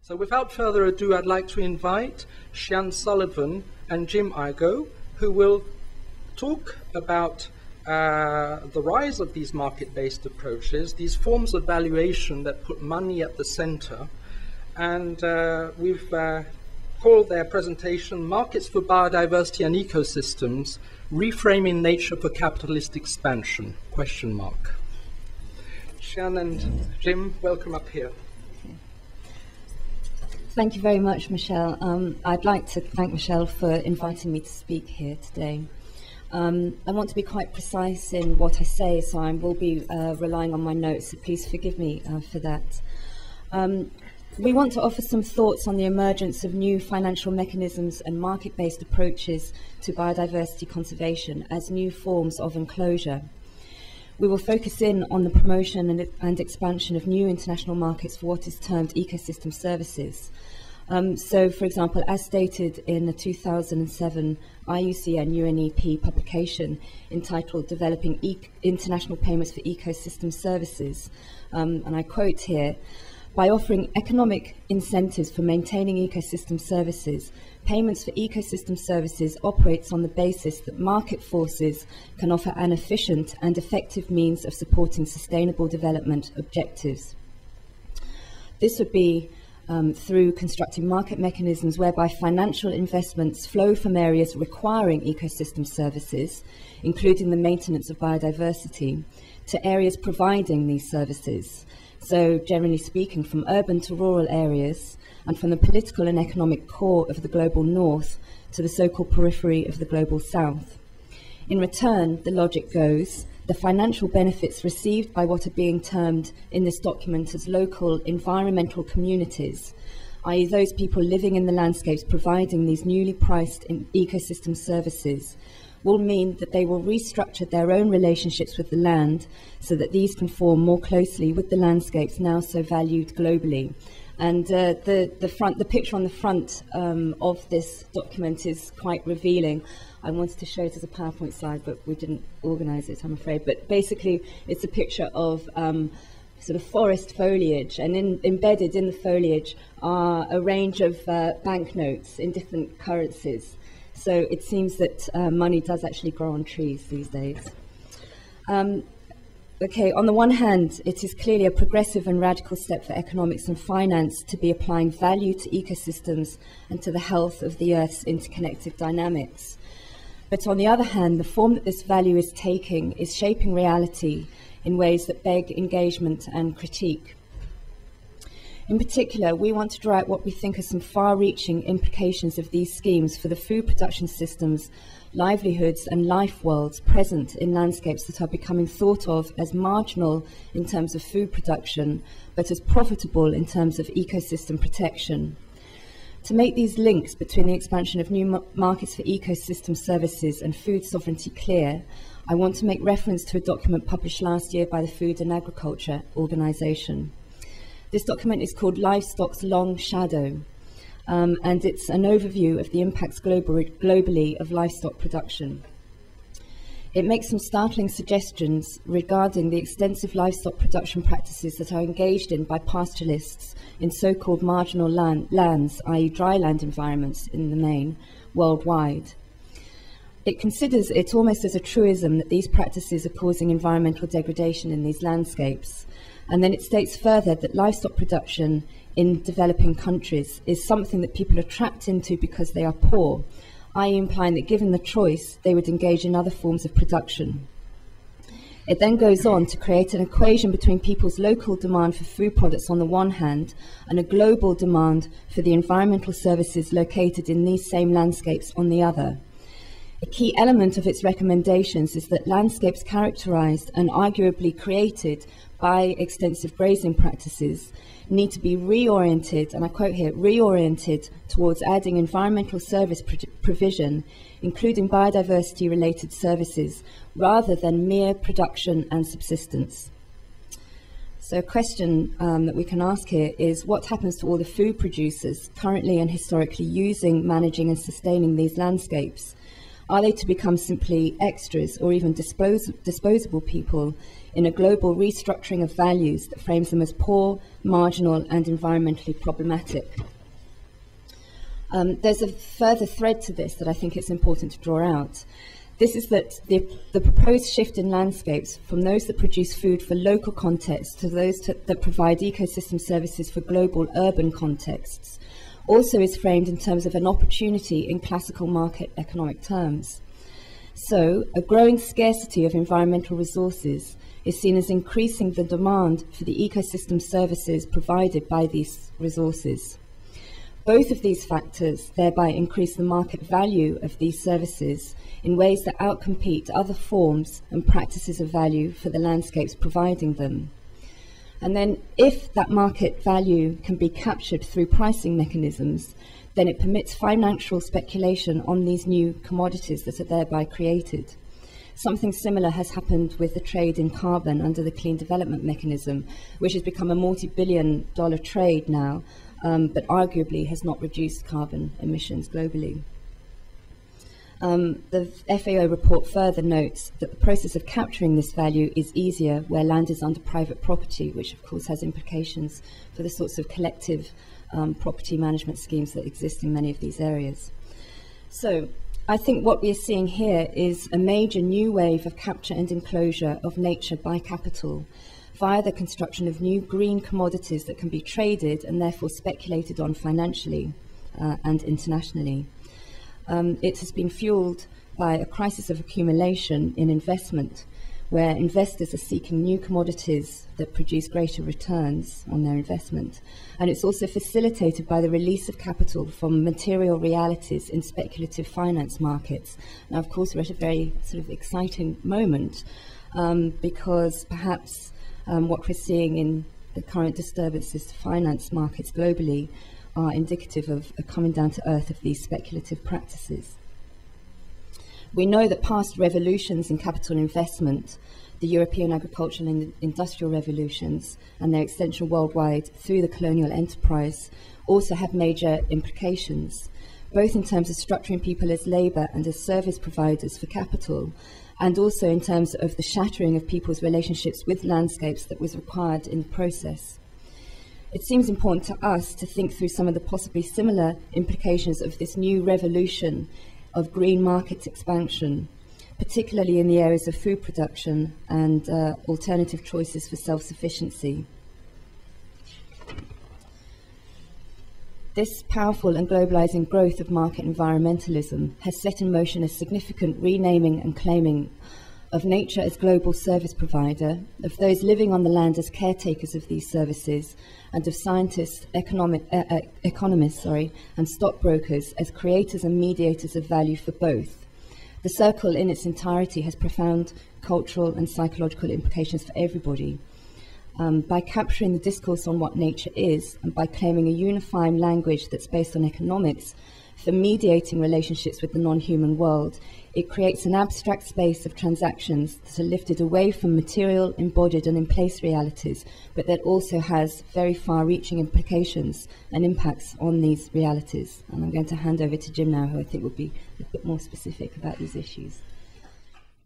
So without further ado, I'd like to invite Sian Sullivan and Jim Igo, who will talk about the rise of these market-based approaches, these forms of valuation that put money at the center. And we've called their presentation Markets for Biodiversity and Ecosystems, Reframing Nature for Capitalist Expansion, ? Sian and Jim, welcome up here. Thank you very much, Michelle. I'd like to thank Michelle for inviting me to speak here today. I want to be quite precise in what I say, so I will be relying on my notes, so please forgive me for that. We want to offer some thoughts on the emergence of new financial mechanisms and market-based approaches to biodiversity conservation as new forms of enclosure. We will focus in on the promotion and expansion of new international markets for what is termed ecosystem services. So, for example, as stated in the 2007 IUCN UNEP publication entitled Developing International Payments for Ecosystem Services, and I quote here, by offering economic incentives for maintaining ecosystem services, payments for ecosystem services operates on the basis that market forces can offer an efficient and effective means of supporting sustainable development objectives. This would be through constructing market mechanisms whereby financial investments flow from areas requiring ecosystem services, including the maintenance of biodiversity, to areas providing these services. So, generally speaking, from urban to rural areas, and from the political and economic core of the global north to the so-called periphery of the global south. In return, the logic goes, the financial benefits received by what are being termed in this document as local environmental communities, i.e. those people living in the landscapes providing these newly priced ecosystem services, will mean that they will restructure their own relationships with the land so that these conform more closely with the landscapes now so valued globally. And the picture on the front of this document is quite revealing. I wanted to show it as a PowerPoint slide, but we didn't organize it, I'm afraid. But basically, it's a picture of sort of forest foliage, and embedded in the foliage are a range of banknotes in different currencies. So it seems that money does actually grow on trees these days. Okay, on the one hand, it is clearly a progressive and radical step for economics and finance to be applying value to ecosystems and to the health of the Earth's interconnected dynamics. But on the other hand, the form that this value is taking is shaping reality in ways that beg engagement and critique. In particular, we want to draw out what we think are some far-reaching implications of these schemes for the food production systems, livelihoods and life worlds present in landscapes that are becoming thought of as marginal in terms of food production, but as profitable in terms of ecosystem protection. To make these links between the expansion of new markets for ecosystem services and food sovereignty clear, I want to make reference to a document published last year by the Food and Agriculture Organization. This document is called Livestock's Long Shadow, and it's an overview of the impacts globally of livestock production. It makes some startling suggestions regarding the extensive livestock production practices that are engaged in by pastoralists in so-called marginal lands, i.e. dry land environments in the main, worldwide. It considers it almost as a truism that these practices are causing environmental degradation in these landscapes. And then it states further that livestock production in developing countries is something that people are trapped into because they are poor, i.e. implying that given the choice, they would engage in other forms of production. It then goes on to create an equation between people's local demand for food products on the one hand and a global demand for the environmental services located in these same landscapes on the other. A key element of its recommendations is that landscapes characterized and arguably created by extensive grazing practices need to be reoriented, and I quote here, reoriented towards adding environmental service provision, including biodiversity-related services, rather than mere production and subsistence. So a question that we can ask here is, what happens to all the food producers currently and historically using, managing and sustaining these landscapes? Are they to become simply extras or even disposable people in a global restructuring of values that frames them as poor, marginal, and environmentally problematic. There's a further thread to this that I think it's important to draw out. This is that the proposed shift in landscapes from those that produce food for local contexts to those that provide ecosystem services for global urban contexts also is framed in terms of an opportunity in classical market economic terms. So, a growing scarcity of environmental resources is seen as increasing the demand for the ecosystem services provided by these resources. Both of these factors thereby increase the market value of these services in ways that outcompete other forms and practices of value for the landscapes providing them. And then if that market value can be captured through pricing mechanisms, then it permits financial speculation on these new commodities that are thereby created. Something similar has happened with the trade in carbon under the Clean Development Mechanism, which has become a multi-billion-dollar trade now, but arguably has not reduced carbon emissions globally. The FAO report further notes that the process of capturing this value is easier where land is under private property, which of course has implications for the sorts of collective property management schemes that exist in many of these areas. So I think what we are seeing here is a major new wave of capture and enclosure of nature by capital via the construction of new green commodities that can be traded and therefore speculated on financially and internationally. It has been fueled by a crisis of accumulation in investment, where investors are seeking new commodities that produce greater returns on their investment. And it's also facilitated by the release of capital from material realities in speculative finance markets. Now, of course, we're at a very sort of exciting moment because perhaps what we're seeing in the current disturbances to finance markets globally are indicative of a coming down to earth of these speculative practices. We know that past revolutions in capital investment, the European agricultural and industrial revolutions and their extension worldwide through the colonial enterprise, also have major implications, both in terms of structuring people as labour and as service providers for capital, and also in terms of the shattering of people's relationships with landscapes that was required in the process. It seems important to us to think through some of the possibly similar implications of this new revolution of green market expansion, particularly in the areas of food production and alternative choices for self-sufficiency. This powerful and globalizing growth of market environmentalism has set in motion a significant renaming and claiming of nature as global service provider, of those living on the land as caretakers of these services, and of scientists, economists, and stockbrokers as creators and mediators of value for both. The circle in its entirety has profound cultural and psychological implications for everybody. By capturing the discourse on what nature is, and by claiming a unifying language that's based on economics for mediating relationships with the non-human world, it creates an abstract space of transactions that are lifted away from material, embodied and in place realities, but that also has very far-reaching implications and impacts on these realities. And I'm going to hand over to Jim now, who I think will be a bit more specific about these issues.